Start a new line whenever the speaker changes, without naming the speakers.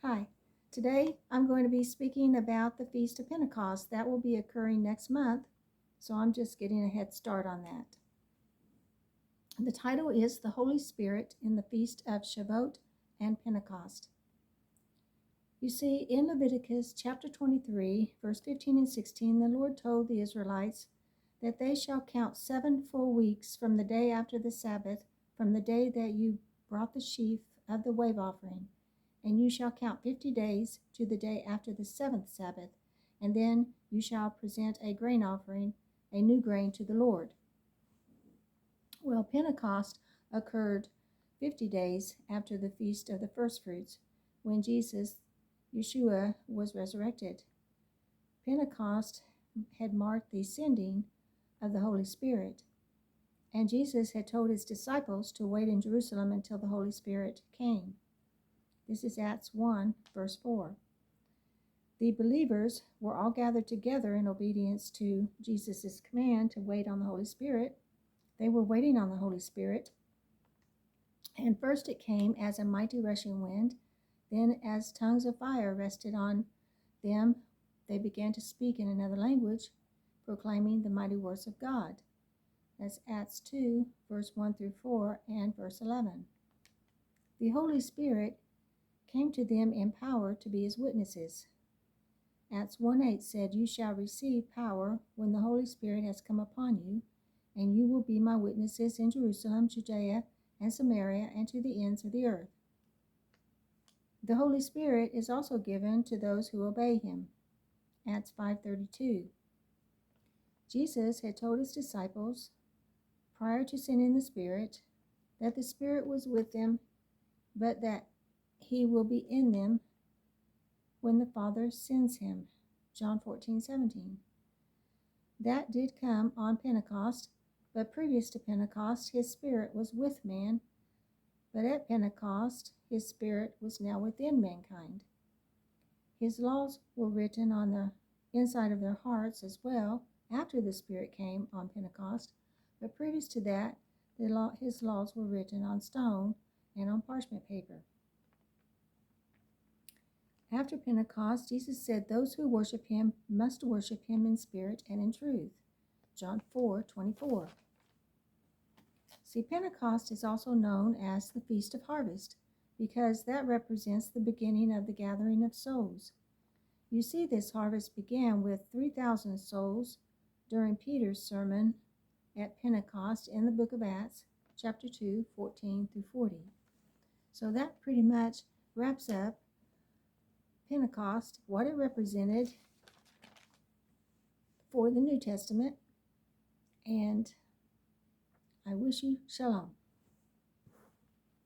Hi, today I'm going to be speaking about the Feast of Pentecost. That will be occurring next month, so I'm just getting a head start on that. The title is The Holy Spirit in the Feast of Shavuot and Pentecost. You see, in Leviticus chapter 23, verse 15 and 16, the Lord told the Israelites that they shall count 7 full weeks from the day after the Sabbath, from the day that you brought the sheaf of the wave offering. And you shall count 50 days to the day after the 7th Sabbath, and then you shall present a grain offering, a new grain to the Lord. Well, Pentecost occurred 50 days after the Feast of the Firstfruits, when Jesus, Yeshua, was resurrected. Pentecost had marked the sending of the Holy Spirit, and Jesus had told his disciples to wait in Jerusalem until the Holy Spirit came. This is Acts 1, verse 4. The believers were all gathered together in obedience to Jesus' command to wait on the Holy Spirit. They were waiting on the Holy Spirit. And first it came as a mighty rushing wind. Then as tongues of fire rested on them, they began to speak in another language, proclaiming the mighty works of God. That's Acts 2, verse 1 through 4 and verse 11. The Holy Spirit came to them in power to be his witnesses. Acts 1:8 said, "You shall receive power when the Holy Spirit has come upon you, and you will be my witnesses in Jerusalem, Judea, and Samaria, and to the ends of the earth." The Holy Spirit is also given to those who obey him. Acts 5:32. Jesus had told his disciples, prior to sending the Spirit, that the Spirit was with them, but that he will be in them when the Father sends him. John 14:17. That did come on Pentecost, but previous to Pentecost, his Spirit was with man, but at Pentecost, his Spirit was now within mankind. His laws were written on the inside of their hearts as well after the Spirit came on Pentecost, but previous to that, his laws were written on stone and on parchment paper. After Pentecost, Jesus said those who worship him must worship him in spirit and in truth. John 4:24. See, Pentecost is also known as the Feast of Harvest because that represents the beginning of the gathering of souls. You see, this harvest began with 3,000 souls during Peter's sermon at Pentecost in the book of Acts, chapter 2, 14 through 40. So that pretty much wraps up Pentecost, what it represented for the New Testament, and I wish you shalom.